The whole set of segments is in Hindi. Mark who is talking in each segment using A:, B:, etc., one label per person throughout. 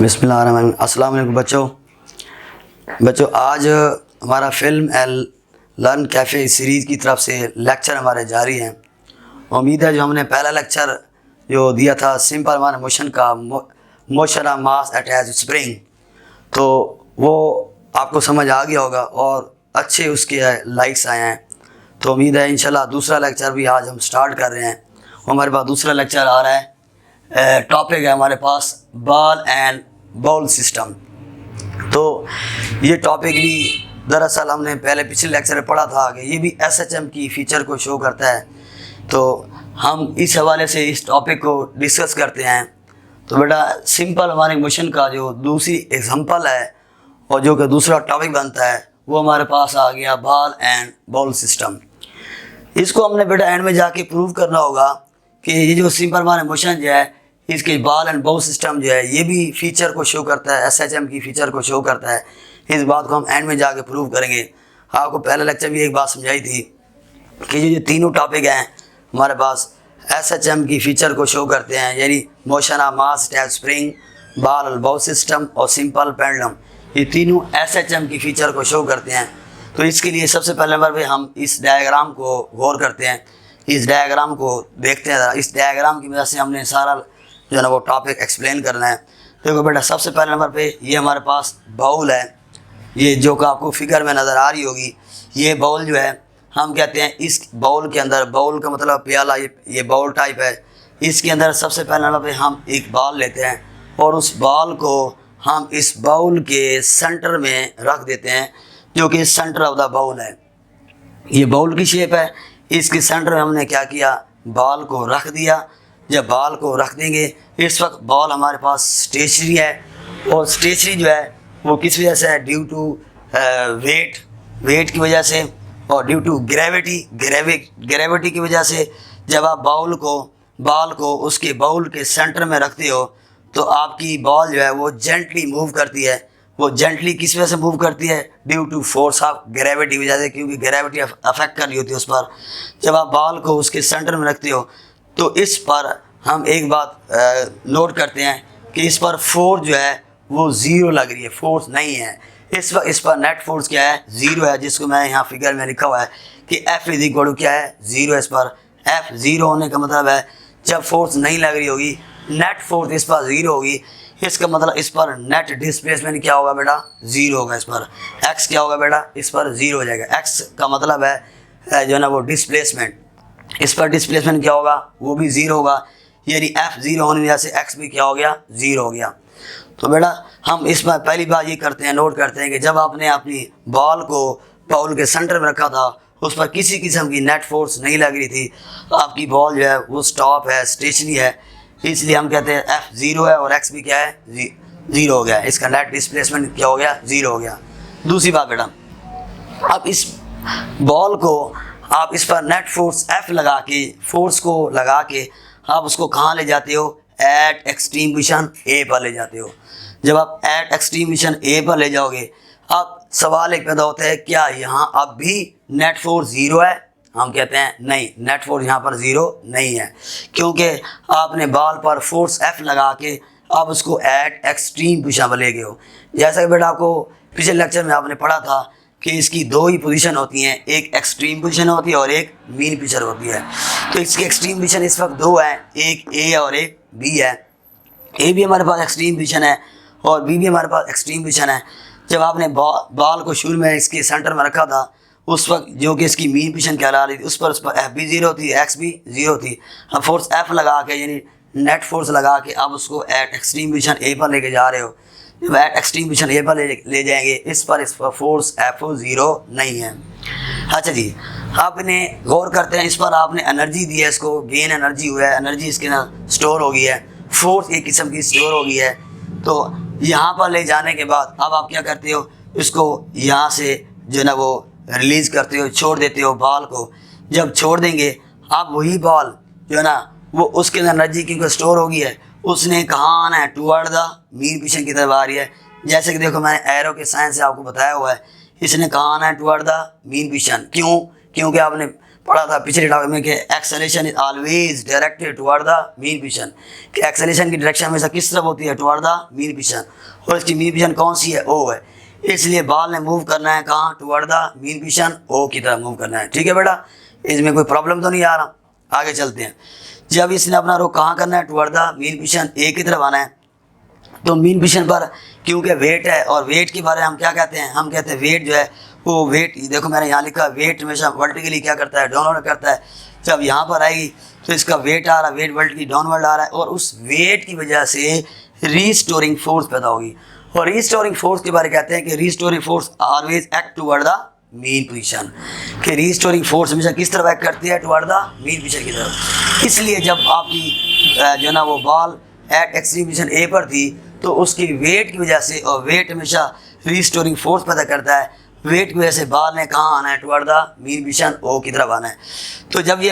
A: बिस्मिल्लाहिर्रहमानिर्रहीम। अस्सलाम वालेकुम बच्चों आज हमारा फिल्म लर्न कैफ़े सीरीज़ की तरफ से लेक्चर हमारे जारी हैं। उम्मीद है जो हमने पहला लेक्चर जो दिया था सिंपल हमारे मोशन का motion of mass attach spring, तो वो आपको समझ आ गया होगा और अच्छे उसके लाइक्स आए हैं। तो उम्मीद है इंशाल्लाह दूसरा लेक्चर भी आज हम स्टार्ट कर रहे हैं। हमारे पास दूसरा लेक्चर आ रहा है, टॉपिक है हमारे पास बॉल एंड बाउल सिस्टम। तो ये टॉपिक भी दरअसल हमने पहले पिछले लेक्चर में पढ़ा था कि ये भी एसएचएम की फ़ीचर को शो करता है। तो हम इस हवाले से इस टॉपिक को डिस्कस करते हैं। तो बेटा सिंपल हमारे मोशन का जो दूसरी एग्जांपल है और जो कि दूसरा टॉपिक बनता है वो हमारे पास आ गया बॉल एंड बाउल सिस्टम। इसको हमने बेटा एंड में जाके प्रूव करना होगा कि ये जो सिंपल हमारे मोशन जो है इसके बॉल एंड बाउल सिस्टम जो है ये भी फीचर को शो करता है, एसएचएम की फ़ीचर को शो करता है। इस बात को हम एंड में जाके प्रूव करेंगे। आपको पहले लेक्चर में एक बात समझाई थी कि जो तीनों टॉपिक हैं हमारे पास एसएचएम की फ़ीचर को शो करते हैं, यानी motion of mass attach spring, ball and bowl system और सिंपल पेंडुलम, ये तीनों एसएचएम की फ़ीचर को शो करते हैं। तो इसके लिए सबसे पहले नंबर पे हम इस डायग्राम को गौर करते हैं, इस डायग्राम को देखते हैं। इस डायग्राम की वजह से हमने सारा जो है ना वो टॉपिक एक्सप्लेन करना है। देखो बेटा सबसे पहले नंबर पे ये हमारे पास बाउल है, ये जो कि आपको फिगर में नज़र आ रही होगी। ये बाउल जो है हम कहते हैं इस बाउल के अंदर, बाउल का मतलब प्याला, ये बाउल टाइप है। इसके अंदर सबसे पहले नंबर पे हम एक बॉल लेते हैं और उस बॉल को हम इस बाउल के सेंटर में रख देते हैं, जो कि सेंटर ऑफ द बाउल है। ये बाउल की शेप है, इसके सेंटर में हमने क्या किया, बॉल को रख दिया। जब बॉल को रख देंगे, इस वक्त बॉल हमारे पास स्टेशनरी है और स्टेशनरी जो है वो किस वजह से है, ड्यू टू वेट की वजह से और ड्यू टू ग्रेविटी की वजह से। जब आप बॉल को उसके बाउल के सेंटर में रखते हो तो आपकी बॉल जो है वो जेंटली मूव करती है। वो जेंटली किस वजह से मूव करती है, due to force of gravity वजह से, क्योंकि ग्रेविटी अफेक्ट कर रही होती है उस पर। जब आप बॉल को उसके सेंटर में रखते हो तो इस पर हम एक बात नोट करते हैं कि इस पर फोर्स जो है वो ज़ीरो लग रही है, फोर्स नहीं है। इस वक्त इस पर नेट फोर्स क्या है, ज़ीरो है, जिसको मैं यहाँ फिगर में लिखा हुआ है कि F इज इक्वल टू क्या है, ज़ीरो है। इस पर F ज़ीरो होने का मतलब है जब फोर्स नहीं लग रही होगी, नेट फोर्स इस पर ज़ीरो होगी। इसका मतलब इस पर नेट डिस्प्लेसमेंट क्या होगा बेटा, ज़ीरो होगा। इस पर x क्या होगा बेटा, इस पर ज़ीरो हो जाएगा। x का मतलब है जो है ना वो डिस्प्लेसमेंट, इस पर डिस्प्लेसमेंट क्या होगा, वो भी ज़ीरो होगा। यानी F ज़ीरो होने की वजह से x भी क्या हो गया, ज़ीरो हो गया। तो बेटा हम इसमें पहली बात ये करते हैं, नोट करते हैं कि जब आपने अपनी बॉल को बाउल के सेंटर में रखा था उस पर किसी किस्म की नेट फोर्स नहीं लग रही थी, तो आपकी बॉल जो है वो स्टॉप है, स्टेशनरी है। इसलिए हम कहते हैं F ज़ीरो है और x भी क्या है, ज़ीरो हो गया। इसका नेट डिस्प्लेसमेंट क्या हो गया, ज़ीरो हो गया। दूसरी बात बेटा, अब इस बॉल को आप इस पर नेट फोर्स F लगा के, फोर्स को लगा के आप उसको कहाँ ले जाते हो, एट एक्सट्रीम पोजीशन A पर ले जाते हो। जब आप एट एक्सट्रीम पोजीशन A पर ले जाओगे, अब सवाल एक पैदा होता है, क्या यहाँ अब भी नेट फोर्स ज़ीरो है? हम कहते हैं नहीं, नेट फोर्स यहाँ पर ज़ीरो नहीं है, क्योंकि आपने बॉल पर फोर्स F लगा के आप उसको एट एक्सट्रीम पोजीशन पर ले गए हो। जैसा कि बेटा आपको पिछले लेक्चर में आपने पढ़ा था कि इसकी दो ही पोजीशन होती हैं, एक एक्सट्रीम पोजीशन होती है और एक मीन पोजीशन होती है। तो इसकी एक्सट्रीम पोजीशन इस वक्त दो है, एक A और एक B है। A भी हमारे पास एक्सट्रीम पोजीशन है और B भी हमारे पास एक्सट्रीम पोजीशन है। जब आपने बॉल को शुरू में इसके सेंटर में रखा था उस वक्त जो कि इसकी मीन पोजीशन कहला रही थी, उस पर F भी ज़ीरो थी, x भी ज़ीरो थी। अब फोर्स F लगा के, यानी नेट फोर्स लगा के आप उसको एट एक्सट्रीम पोजीशन A पर लेके जा रहे हो। जब एट एक्सट्रीम पोजीशन A पर ले जाएंगे, इस पर फोर्स F ज़ीरो नहीं है। अच्छा जी, आपने गौर करते हैं, इस पर आपने एनर्जी दी है, इसको गेन एनर्जी हुआ है, एनर्जी इसके अंदर स्टोर हो गई है, फोर्स एक किस्म की स्टोर हो गई है। तो यहाँ पर ले जाने के बाद अब आप क्या करते हो, इसको यहाँ से जो है ना वो रिलीज़ करते हो, छोड़ देते हो बॉल को। जब छोड़ देंगे आप वही बॉल जो है ना वो उसके अंदर एनर्जी क्योंकि स्टोर हो गई है, उसने कहाँ आना है, टुवर्ड द मीन पोजीशन की तरफ आ रही है। जैसे कि देखो मैंने एरो के साइन से आपको बताया हुआ है, इसने कहाँ आना है, टुवर्ड द मीन पोजीशन। क्यों? क्योंकि आपने पढ़ा था पिछले टॉपिक में कि acceleration is always directed toward the mean position, कि एक्सेलेरेशन की डायरेक्शन हमेशा किस तरफ होती है, टुवर्ड द मीन पोजीशन, और इसकी मीन पोजीशन कौन सी है, ओ है। इसलिए बॉल ने मूव करना है कहाँ, टुवर्ड द मीन पोजीशन, ओ की तरफ मूव करना है। ठीक है बेटा, इसमें कोई प्रॉब्लम तो नहीं आ रहा। आगे चलते हैं। जब इसने अपना रुख कहाँ करना है, टुवर्ड द मीन पोजीशन, ए की तरफ आना है, तो मीन पोजीशन पर क्योंकि वेट है, और वेट के बारे में हम क्या कहते हैं, हम कहते हैं वेट जो है वो वेट, देखो मैंने यहाँ लिखा वेट हमेशा वर्टिकली क्या करता है, डाउनवर्ड करता है। जब यहाँ पर आएगी तो इसका वेट आ रहा है, वेट वर्टिकली डाउनवर्ड आ रहा है, और उस वेट की वजह से रीस्टोरिंग फोर्स पैदा होगी। और रीस्टोरिंग फोर्स के बारे में कहते हैं कि restoring force always act toward the mean position, कि रीस्टोरिंग फोर्स हमेशा किस तरफ एक्ट करती है, टुवर्ड द मीन पोजीशन की तरफ। इसलिए जब आपकी जो ना वो ball eight extreme position A पर थी, तो उसकी वेट की वजह से, और वेट हमेशा रीस्टोरिंग फोर्स पैदा करता है, वेट की वजह से बॉल ने कहाँ आना है, टुवर्ड द मीन पोजीशन, ओ की तरफ आना है। तो जब ये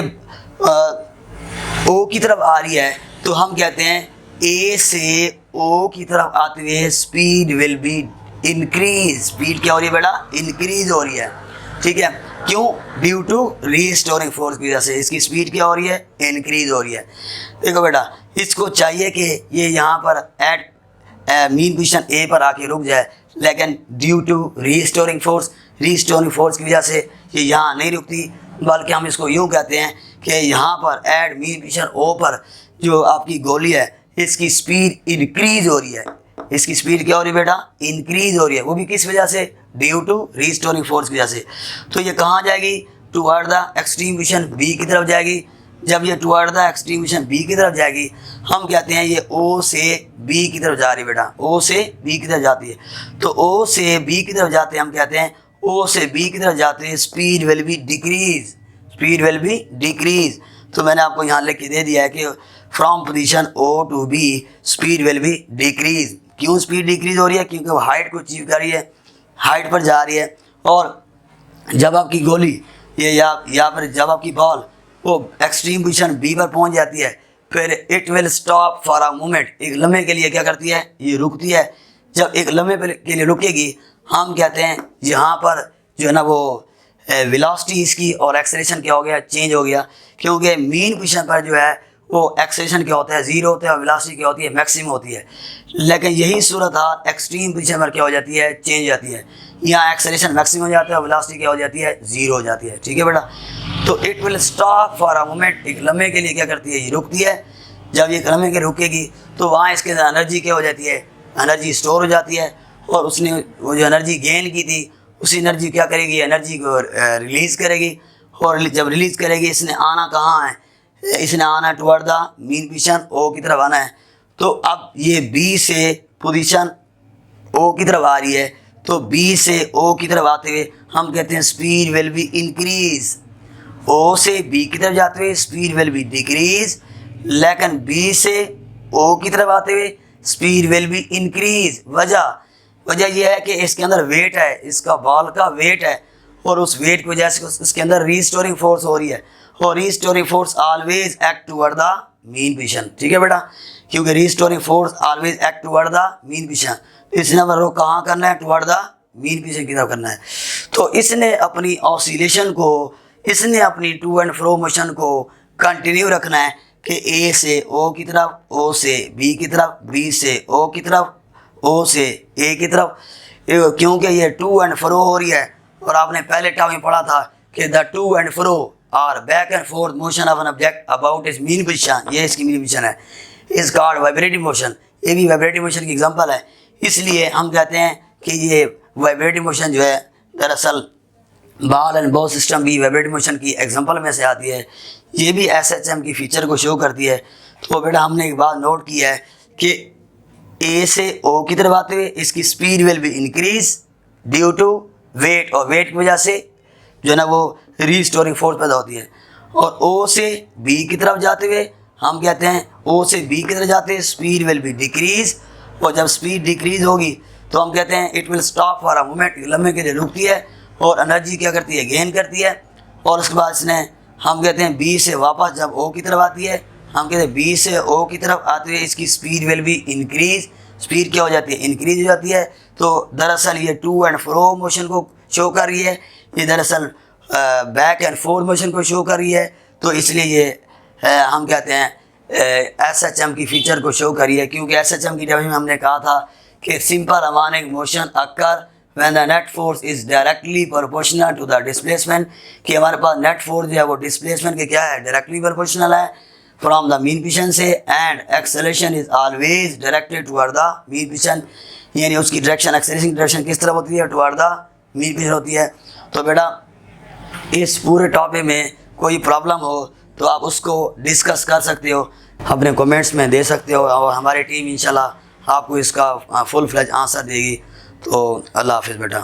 A: ओ की तरफ आ रही है तो हम कहते हैं ए से ओ की तरफ आते हुए speed will be increase. Speed क्या हो रही है बेटा, इंक्रीज हो रही है। ठीक है, क्यों, ड्यू टू रीस्टोरिंग फोर्स की वजह से इसकी स्पीड क्या हो रही है, इंक्रीज हो रही है। देखो बेटा, इसको चाहिए कि ये यहाँ पर एट मीन पोजीशन ए पर आके रुक जाए, लेकिन ड्यू टू रीस्टोरिंग फोर्स की वजह से ये यहाँ नहीं रुकती, बल्कि हम इसको यूँ कहते हैं कि यहाँ पर एट मीन पोजीशन ओ पर जो आपकी गोली है इसकी स्पीड इंक्रीज हो रही है। इसकी स्पीड क्या हो रही है बेटा, इंक्रीज हो रही है, वो भी किस वजह से, ड्यू टू रीस्टोरिंग फोर्स की वजह से। तो ये कहाँ जाएगी, toward the extreme position B की तरफ जाएगी। जब ये toward the extreme position B की तरफ जाएगी, हम कहते हैं ये ओ से बी की तरफ जा रही है बेटा, ओ से बी की तरफ जाती है। तो ओ से बी की तरफ जाते हैं, हम कहते हैं ओ से बी की तरफ जाते हैं speed will be decrease, speed will be decrease. तो मैंने आपको यहाँ लिख के दे दिया है कि from position O to B speed will be decrease. क्यों स्पीड डिक्रीज हो रही है, क्योंकि वो हाइट को अचीव कर रही है, हाइट पर जा रही है। और जब आपकी गोली ये या फिर जब आपकी बॉल वो एक्सट्रीम पोजीशन बी पर पहुंच जाती है, फिर it will stop for a moment, एक लम्हे के लिए क्या करती है, ये रुकती है। जब एक लम्हे के लिए रुकेगी, हम कहते हैं यहाँ पर जो है ना वो वेलोसिटी इसकी और एक्सेलरेशन क्या हो गया, चेंज हो गया। क्योंकि मीन पोजीशन पर जो है वो एक्सेलरेशन क्या होता है, जीरो होता है, और वेलोसिटी क्या होती है, मैक्सिमम होती है। लेकिन यही सूरत हाल एक्सट्रीम पोजीशन पर क्या हो जाती है, चेंज हो जाती है। यहाँ एक्सेलरेशन मैक्सिमम हो जाता है और वेलोसिटी क्या हो जाती है, जीरो हो जाती है। ठीक है बेटा, तो it will stop for a moment, एक लम्हे के लिए क्या करती है, ये रुकती है। जब ये लम्हे के रुकेगी तो वहाँ इसके अंदर एनर्जी क्या हो जाती है, एनर्जी स्टोर हो जाती है, और उसने वो जो एनर्जी गेन की थी उसी एनर्जी क्या करेगी, एनर्जी को रिलीज़ करेगी। और जब रिलीज़ करेगी, इसने आना कहाँ है, इसने आना टुवर्ड द मीन पोजीशन ओ की तरफ आना है। तो अब ये बी से पोजीशन ओ की तरफ आ रही है, तो बी से ओ की तरफ आते हुए हम कहते हैं स्पीड विल बी इंक्रीज। ओ से बी की तरफ जाते हुए स्पीड विल बी डिक्रीज, लेकिन बी से ओ की तरफ आते हुए स्पीड विल बी इंक्रीज। वजह यह है कि इसके अंदर वेट है, इसका बॉल का वेट है, और उस वेट की वजह से इसके अंदर रीस्टोरिंग फोर्स हो रही है, और restoring force always act toward the mean position. ठीक है बेटा, क्योंकि restoring force always act toward the mean position. इसने वो कहाँ करना है, टुवर्ड द मीन पोजीशन की तरफ करना है। तो इसने अपनी ऑसिलेशन को, इसने अपनी टू एंड फ्रो मोशन को कंटिन्यू रखना है कि ए से ओ की तरफ, ओ से बी की तरफ, बी से ओ की तरफ, ओ से ए की तरफ, क्योंकि ये टू एंड फ्रो हो रही है। और आपने पहले टर्म में पढ़ा था कि the to and fro or back and forth motion of an object about is mean position. ये इसकी मीन पोजीशन है, इज कॉल्ड वाइब्रेटिव मोशन। ये भी वाइब्रेटिव मोशन की एग्जांपल है। इसलिए हम कहते हैं कि ये वाइब्रेटिव मोशन जो है, दरअसल बॉल एंड बॉल सिस्टम भी वाइब्रेटिव मोशन की एग्जांपल में से आती है। ये भी एसएचएम की फीचर को शो करती है। तो बेटा हमने एक बात नोट की है कि ए से ओ की तरफ आते हुए इसकी speed will be increase due to weight, और वेट की वजह से जो है ना वो रीस्टोरिंग फोर्स पैदा होती है। और ओ से बी की तरफ जाते हुए हम कहते हैं, ओ से बी की तरफ जाते हुए स्पीड विल बी डिक्रीज, और जब स्पीड डिक्रीज होगी तो हम कहते हैं it will stop for a moment, लम्हे के लिए रुकती है, और एनर्जी क्या करती है, गेन करती है। और उसके बाद इसने हम कहते हैं बी से वापस जब ओ की तरफ आती है, हम कहते हैं बी से ओ की तरफ आते हुए इसकी speed will be increase. Speed क्या हो जाती है, इंक्रीज हो जाती है। तो दरअसल ये टू एंड फ्रो मोशन को शो कर रही है। ये दरअसल बैक एंड फोर्थ मोशन को शो कर रही है, तो इसलिए ये हम कहते हैं SHM की फीचर को शो करी है। क्योंकि SHM की डेफिनेशन में हमने कहा था कि simple harmonic motion occur when the net force is directly proportional to the displacement, कि हमारे पास नेट फोर्स जो है वो डिस्प्लेसमेंट के क्या है, डायरेक्टली प्रोपोर्शनल है फ्रॉम द मीन पोजीशन से, and acceleration is always directed toward the mean position, यानी उसकी डायरेक्शन, एक्सेलरेशन की डायरेक्शन किस तरफ होती है, टुवर्ड द मीन पोजीशन होती है। तो बेटा इस पूरे टॉपिक में कोई प्रॉब्लम हो तो आप उसको डिस्कस कर सकते हो, अपने कमेंट्स में दे सकते हो, और हमारी टीम इंशाल्लाह आपको इसका फुल फ्लेज आंसर देगी। तो अल्लाह हाफिज़ बेटा।